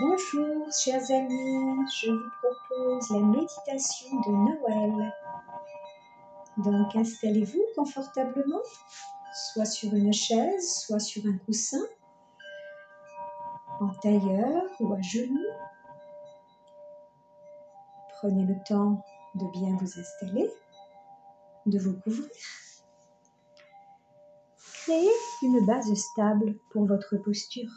Bonjour chers amis, je vous propose la méditation de Noël. Donc installez-vous confortablement, soit sur une chaise, soit sur un coussin, en tailleur ou à genoux. Prenez le temps de bien vous installer, de vous couvrir. Créez une base stable pour votre posture.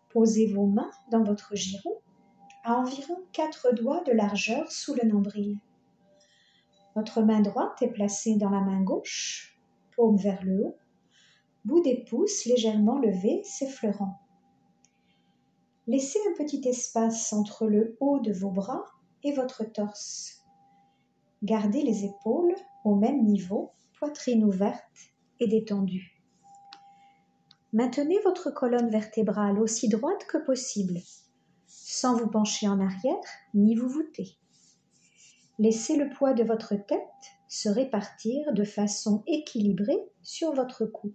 Posez vos mains dans votre giron à environ 4 doigts de largeur sous le nombril. Votre main droite est placée dans la main gauche, paume vers le haut, bout des pouces légèrement levés s'effleurant. Laissez un petit espace entre le haut de vos bras et votre torse. Gardez les épaules au même niveau, poitrine ouverte et détendue. Maintenez votre colonne vertébrale aussi droite que possible, sans vous pencher en arrière ni vous voûter. Laissez le poids de votre tête se répartir de façon équilibrée sur votre cou.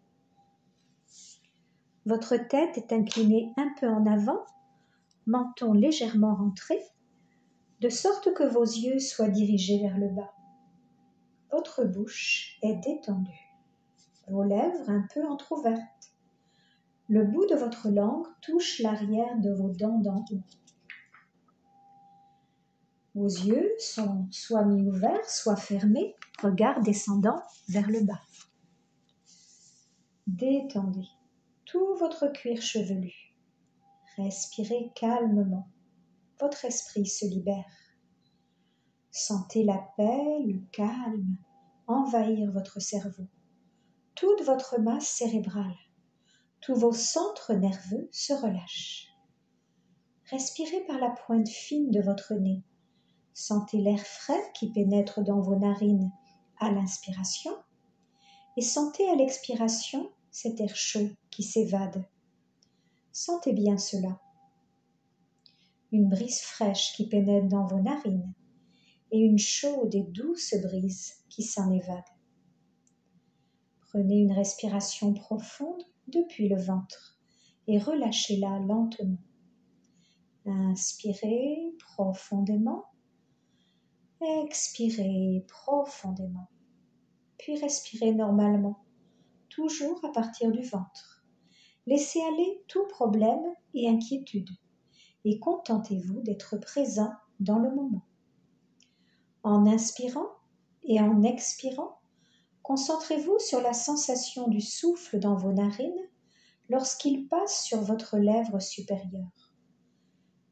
Votre tête est inclinée un peu en avant, menton légèrement rentré, de sorte que vos yeux soient dirigés vers le bas. Votre bouche est détendue, vos lèvres un peu entr'ouvertes. Le bout de votre langue touche l'arrière de vos dents d'en haut. Vos yeux sont soit mi-ouverts, soit fermés, regard descendant vers le bas. Détendez tout votre cuir chevelu. Respirez calmement. Votre esprit se libère. Sentez la paix, le calme envahir votre cerveau. Toute votre masse cérébrale, tous vos centres nerveux se relâchent. Respirez par la pointe fine de votre nez. Sentez l'air frais qui pénètre dans vos narines à l'inspiration et sentez à l'expiration cet air chaud qui s'évade. Sentez bien cela. Une brise fraîche qui pénètre dans vos narines et une chaude et douce brise qui s'en évade. Prenez une respiration profonde depuis le ventre et relâchez-la lentement. Inspirez profondément, expirez profondément, puis respirez normalement, toujours à partir du ventre. Laissez aller tout problème et inquiétude et contentez-vous d'être présent dans le moment. En inspirant et en expirant, concentrez-vous sur la sensation du souffle dans vos narines lorsqu'il passe sur votre lèvre supérieure.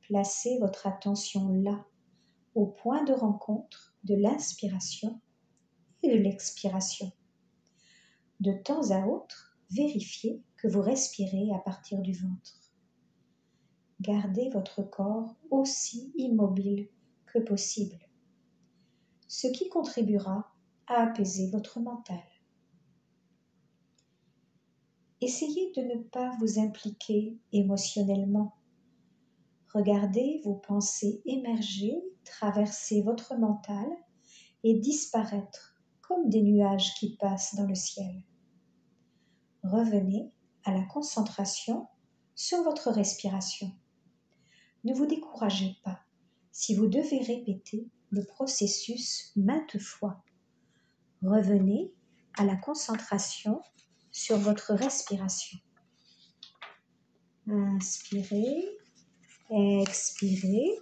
Placez votre attention là, au point de rencontre de l'inspiration et de l'expiration. De temps à autre, vérifiez que vous respirez à partir du ventre. Gardez votre corps aussi immobile que possible, ce qui contribuera à apaiser votre mental. Essayez de ne pas vous impliquer émotionnellement. Regardez vos pensées émerger, traverser votre mental et disparaître comme des nuages qui passent dans le ciel. Revenez à la concentration sur votre respiration. Ne vous découragez pas si vous devez répéter le processus maintes fois. Revenez à la concentration sur votre respiration. Inspirez, expirez.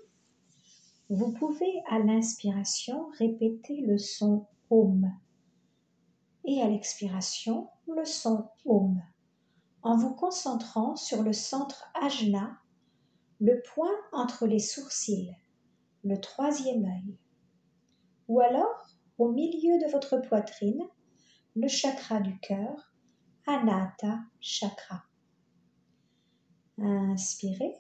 Vous pouvez à l'inspiration répéter le son OM et à l'expiration le son OM en vous concentrant sur le centre ajna, le point entre les sourcils, le troisième œil, ou alors au milieu de votre poitrine, le chakra du cœur, Anahata Chakra. Inspirez.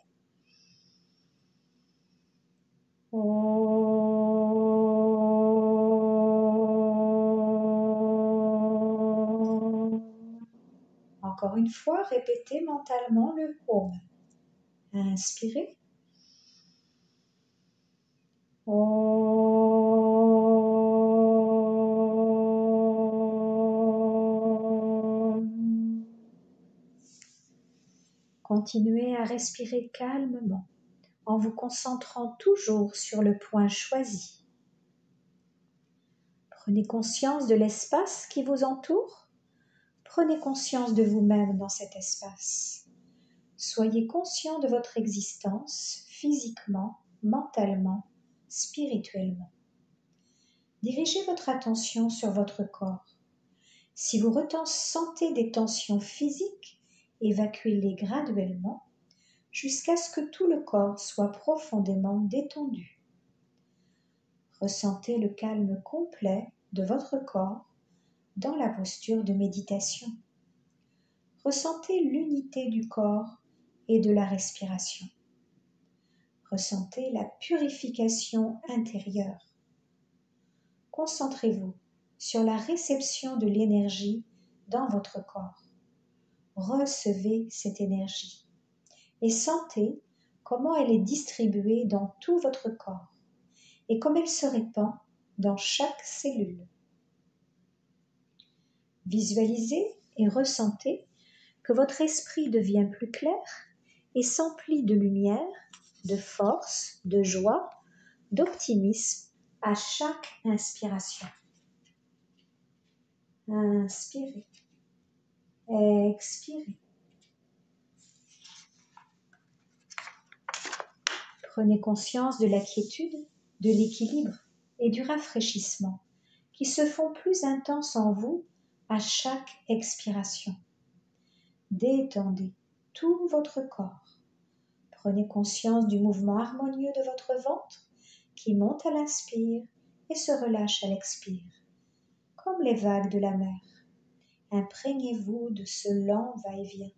Encore une fois, répétez mentalement le Om. Inspirez. Continuez à respirer calmement en vous concentrant toujours sur le point choisi. Prenez conscience de l'espace qui vous entoure. Prenez conscience de vous-même dans cet espace. Soyez conscient de votre existence physiquement, mentalement, spirituellement. Dirigez votre attention sur votre corps. Si vous ressentez des tensions physiques, évacuez-les graduellement jusqu'à ce que tout le corps soit profondément détendu. Ressentez le calme complet de votre corps dans la posture de méditation. Ressentez l'unité du corps et de la respiration. Ressentez la purification intérieure. Concentrez-vous sur la réception de l'énergie dans votre corps. Recevez cette énergie et sentez comment elle est distribuée dans tout votre corps et comme elle se répand dans chaque cellule. Visualisez et ressentez que votre esprit devient plus clair et s'emplit de lumière, de force, de joie, d'optimisme à chaque inspiration. Inspirez, expirez. Prenez conscience de la quiétude, de l'équilibre et du rafraîchissement qui se font plus intenses en vous à chaque expiration. Détendez tout votre corps. Prenez conscience du mouvement harmonieux de votre ventre qui monte à l'inspire et se relâche à l'expire, comme les vagues de la mer. Imprégnez-vous de ce lent va-et-vient,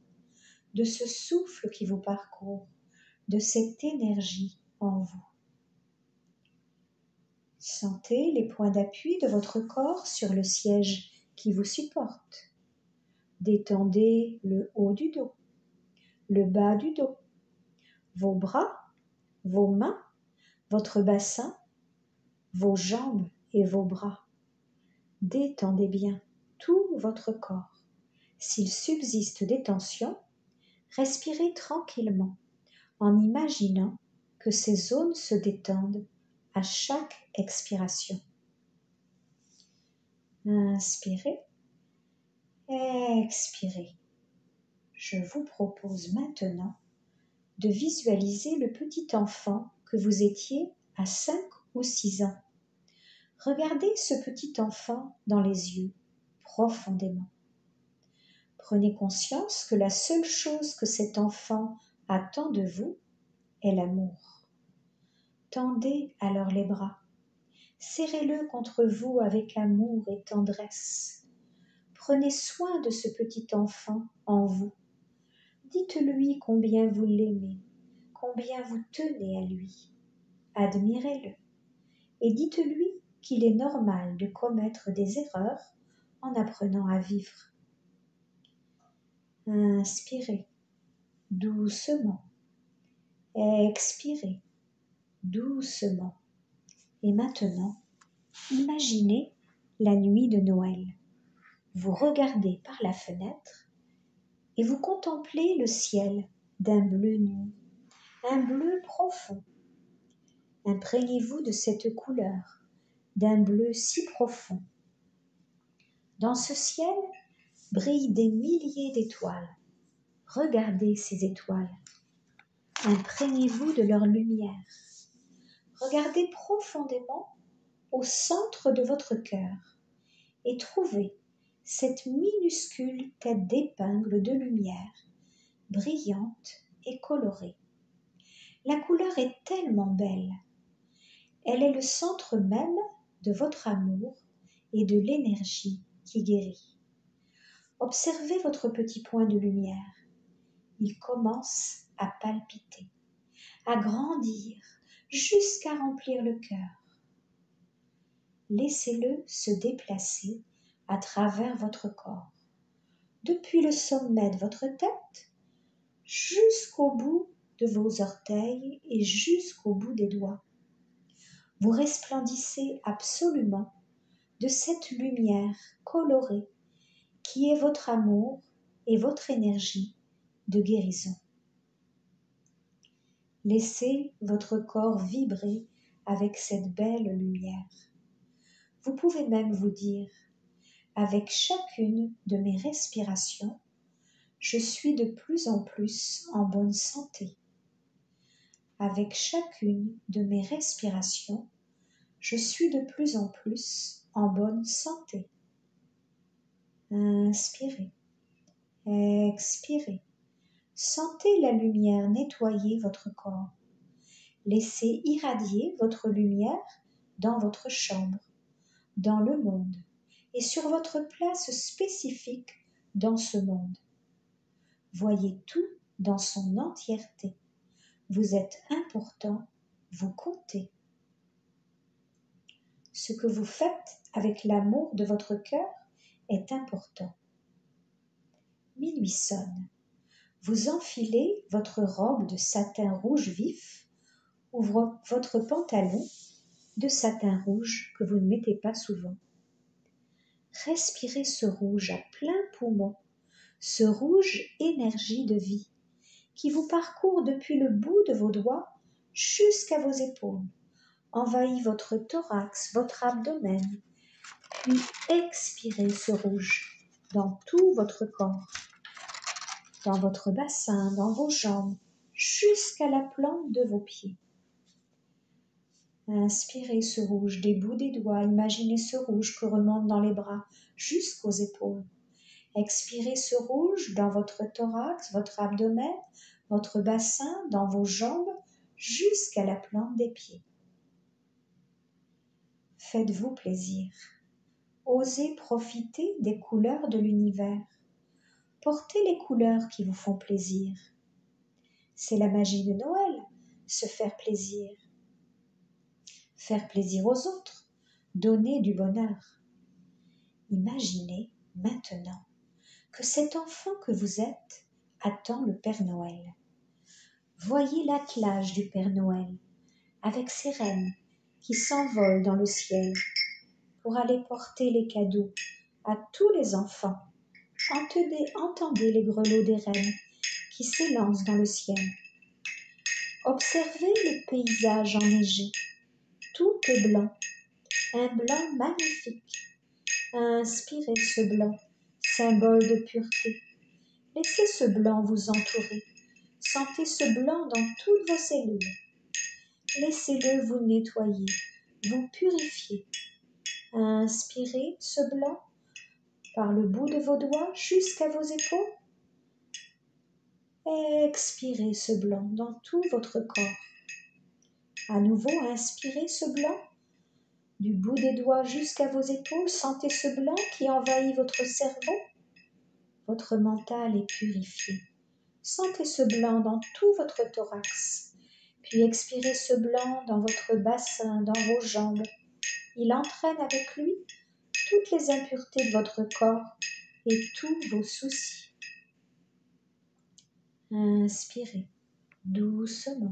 de ce souffle qui vous parcourt, de cette énergie en vous. Sentez les points d'appui de votre corps sur le siège qui vous supporte. Détendez le haut du dos, le bas du dos, vos bras, vos mains, votre bassin, vos jambes et vos bras. Détendez bien tout votre corps. S'il subsiste des tensions, respirez tranquillement en imaginant que ces zones se détendent à chaque expiration. Inspirez, expirez. Je vous propose maintenant de visualiser le petit enfant que vous étiez à 5 ou 6 ans. Regardez ce petit enfant dans les yeux, profondément. Prenez conscience que la seule chose que cet enfant attend de vous est l'amour. Tendez alors les bras. Serrez-le contre vous avec amour et tendresse. Prenez soin de ce petit enfant en vous. Dites-lui combien vous l'aimez, combien vous tenez à lui. Admirez-le et dites-lui qu'il est normal de commettre des erreurs en apprenant à vivre. Inspirez doucement. Expirez doucement. Et maintenant, imaginez la nuit de Noël. Vous regardez par la fenêtre et vous contemplez le ciel d'un bleu nuit, un bleu profond. Imprégnez-vous de cette couleur, d'un bleu si profond. Dans ce ciel brillent des milliers d'étoiles. Regardez ces étoiles. Imprégnez-vous de leur lumière. Regardez profondément au centre de votre cœur et trouvez cette minuscule tête d'épingle de lumière, brillante et colorée. La couleur est tellement belle. Elle est le centre même de votre amour et de l'énergie qui guérit. Observez votre petit point de lumière. Il commence à palpiter, à grandir jusqu'à remplir le cœur. Laissez-le se déplacer à travers votre corps, depuis le sommet de votre tête jusqu'au bout de vos orteils et jusqu'au bout des doigts. Vous resplendissez absolument de cette lumière colorée qui est votre amour et votre énergie de guérison. Laissez votre corps vibrer avec cette belle lumière. Vous pouvez même vous dire, avec chacune de mes respirations, je suis de plus en plus en bonne santé. Avec chacune de mes respirations, je suis de plus en plus en bonne santé. Inspirez, expirez. Sentez la lumière nettoyer votre corps. Laissez irradier votre lumière dans votre chambre, dans le monde et sur votre place spécifique dans ce monde. Voyez tout dans son entièreté. Vous êtes important, vous comptez. Ce que vous faites avec l'amour de votre cœur est important. Minuit sonne. Vous enfilez votre robe de satin rouge vif ou votre pantalon de satin rouge que vous ne mettez pas souvent. Respirez ce rouge à plein poumon, ce rouge énergie de vie qui vous parcourt depuis le bout de vos doigts jusqu'à vos épaules, envahit votre thorax, votre abdomen, puis expirez ce rouge dans tout votre corps, dans votre bassin, dans vos jambes, jusqu'à la plante de vos pieds. Inspirez ce rouge des bouts des doigts, imaginez ce rouge qui remonte dans les bras jusqu'aux épaules. Expirez ce rouge dans votre thorax, votre abdomen, votre bassin, dans vos jambes, jusqu'à la plante des pieds. Faites-vous plaisir. Osez profiter des couleurs de l'univers. Portez les couleurs qui vous font plaisir. C'est la magie de Noël, se faire plaisir. Faire plaisir aux autres, donner du bonheur. Imaginez maintenant que cet enfant que vous êtes attend le Père Noël. Voyez l'attelage du Père Noël avec ses reines qui s'envolent dans le ciel pour aller porter les cadeaux à tous les enfants. Entendez les grelots des reines qui s'élancent dans le ciel. Observez le paysage enneigé. Tout est blanc, un blanc magnifique. Inspirez ce blanc, symbole de pureté. Laissez ce blanc vous entourer. Sentez ce blanc dans toutes vos cellules. Laissez-le vous nettoyer, vous purifier. Inspirez ce blanc par le bout de vos doigts jusqu'à vos épaules. Expirez ce blanc dans tout votre corps. À nouveau, inspirez ce blanc du bout des doigts jusqu'à vos épaules. Sentez ce blanc qui envahit votre cerveau. Votre mental est purifié. Sentez ce blanc dans tout votre thorax. Puis expirez ce blanc dans votre bassin, dans vos jambes. Il entraîne avec lui toutes les impuretés de votre corps et tous vos soucis. Inspirez doucement.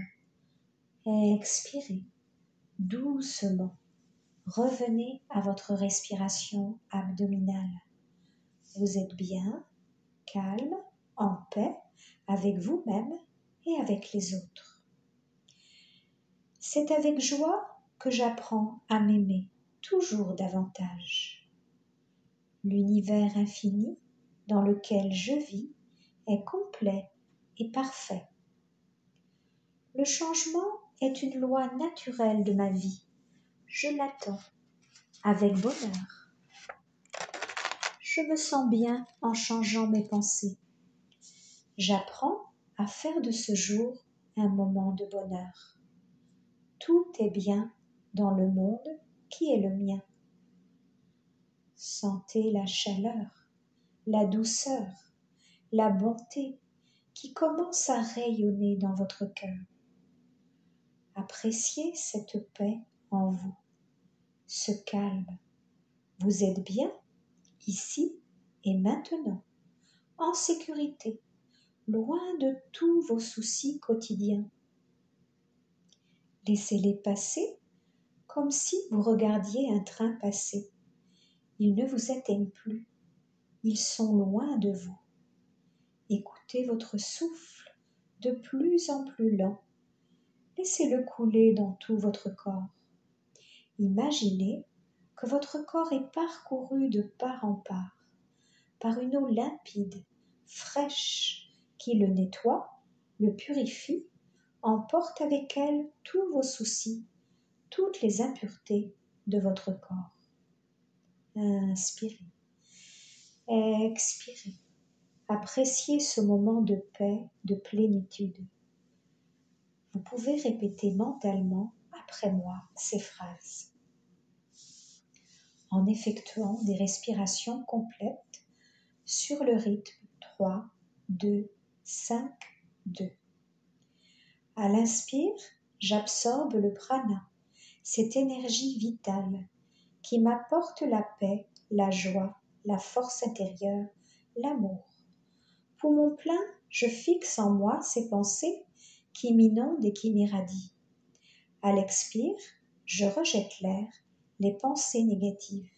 Expirez doucement. Revenez à votre respiration abdominale. Vous êtes bien, calme, en paix avec vous-même et avec les autres. C'est avec joie que j'apprends à m'aimer toujours davantage. L'univers infini dans lequel je vis est complet et parfait. Le changement est une loi naturelle de ma vie. Je l'attends avec bonheur. Je me sens bien en changeant mes pensées. J'apprends à faire de ce jour un moment de bonheur. Tout est bien dans le monde qui est le mien. Sentez la chaleur, la douceur, la bonté qui commence à rayonner dans votre cœur. Appréciez cette paix en vous, ce calme. Vous êtes bien ici et maintenant, en sécurité, loin de tous vos soucis quotidiens. Laissez-les passer comme si vous regardiez un train passer. Ils ne vous atteignent plus, ils sont loin de vous. Écoutez votre souffle de plus en plus lent Laissez-le couler dans tout votre corps. Imaginez que votre corps est parcouru de part en part par une eau limpide, fraîche, qui le nettoie, le purifie, emporte avec elle tous vos soucis, toutes les impuretés de votre corps. Inspirez, expirez. Appréciez ce moment de paix, de plénitude. Vous pouvez répéter mentalement après moi ces phrases en effectuant des respirations complètes sur le rythme 3, 2, 5, 2. À l'inspire, j'absorbe le prana, cette énergie vitale qui m'apporte la paix, la joie, la force intérieure, l'amour. Poumon plein, je fixe en moi ces pensées qui m'inondent et qui m'irradient. À l'expire, je rejette l'air, les pensées négatives.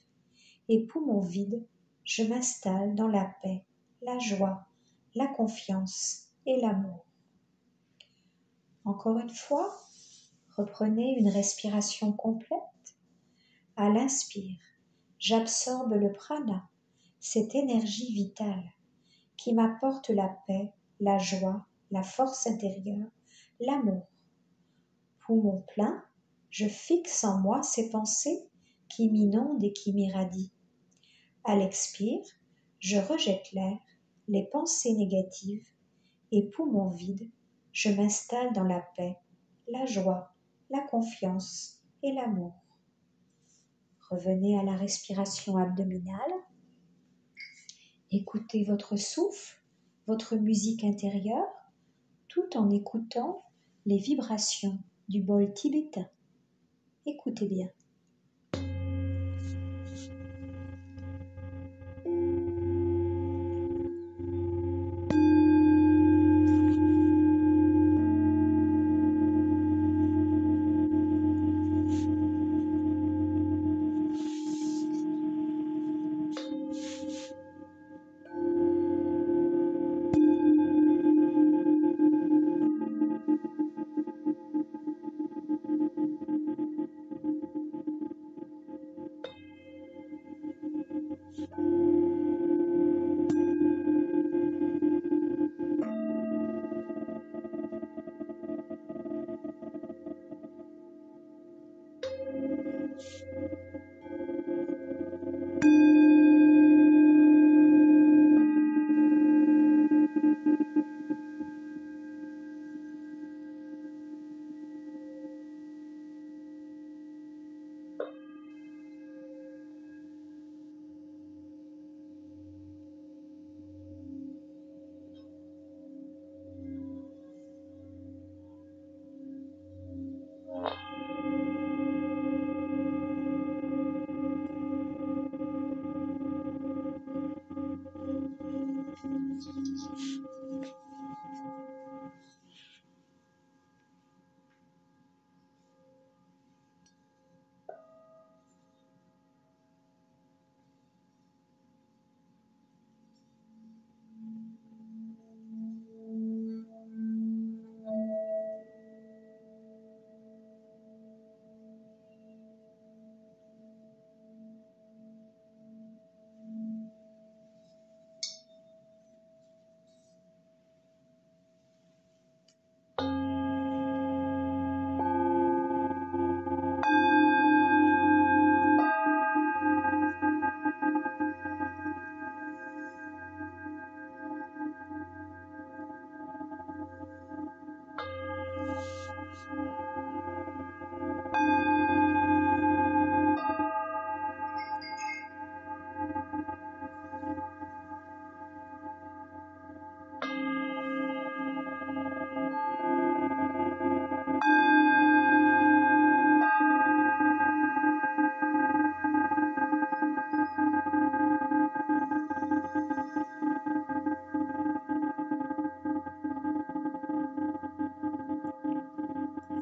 Et poumon vide, je m'installe dans la paix, la joie, la confiance et l'amour. Encore une fois, reprenez une respiration complète. À l'inspire, j'absorbe le prana, cette énergie vitale qui m'apporte la paix, la joie, la force intérieure, l'amour. Poumon plein, je fixe en moi ces pensées qui m'inondent et qui m'irradient. À l'expire, je rejette l'air, les pensées négatives, et poumon vide, je m'installe dans la paix, la joie, la confiance et l'amour. Revenez à la respiration abdominale. Écoutez votre souffle, votre musique intérieure, tout en écoutant les vibrations du bol tibétain. Écoutez bien.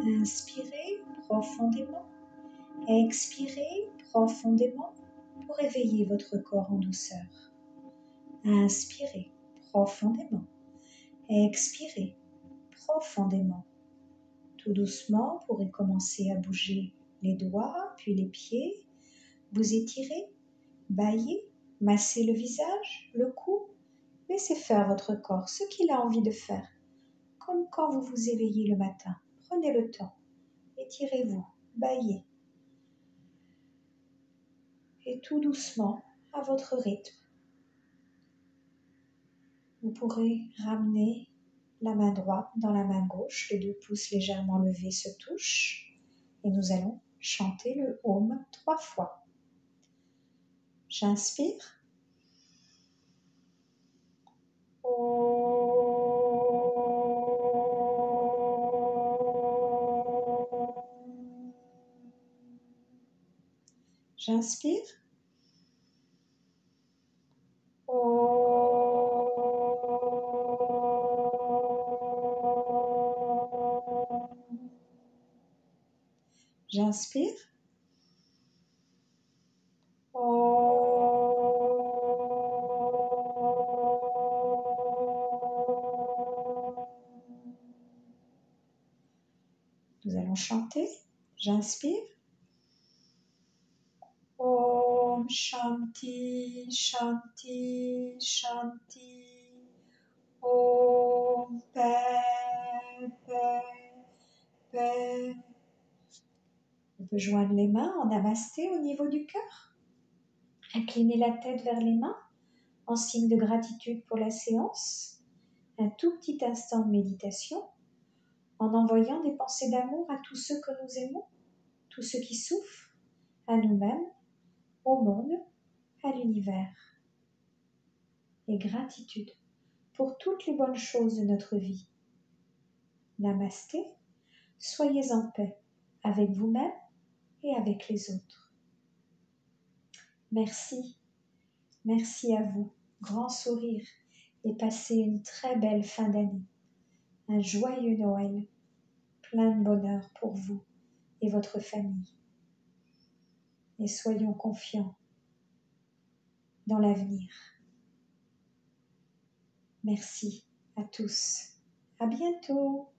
Inspirez profondément, expirez profondément pour éveiller votre corps en douceur. Inspirez profondément, expirez profondément, Tout doucement, vous pourrez commencer à bouger les doigts, puis les pieds. Vous étirez, bâillez, massez le visage, le cou. Laissez faire votre corps ce qu'il a envie de faire. Comme quand vous vous éveillez le matin. Prenez le temps. Étirez-vous, bâillez. Et tout doucement, à votre rythme, vous pourrez ramener la main droite dans la main gauche. Les 2 pouces légèrement levés se touchent. Et nous allons chanter le Om 3 fois. J'inspire. J'inspire. J'inspire. Nous allons chanter. J'inspire. Om Shanti, Shanti, Shanti. Om paix, paix, paix. On peut joindre les mains en namasté au niveau du cœur. Incliner la tête vers les mains en signe de gratitude pour la séance. Un tout petit instant de méditation en envoyant des pensées d'amour à tous ceux que nous aimons, tous ceux qui souffrent, à nous-mêmes, au monde, à l'univers. Et gratitude pour toutes les bonnes choses de notre vie. Namasté, soyez en paix avec vous-même et avec les autres. Merci, merci à vous, grand sourire et passez une très belle fin d'année. Un joyeux Noël, plein de bonheur pour vous et votre famille. Et soyons confiants dans l'avenir. Merci à tous. À bientôt.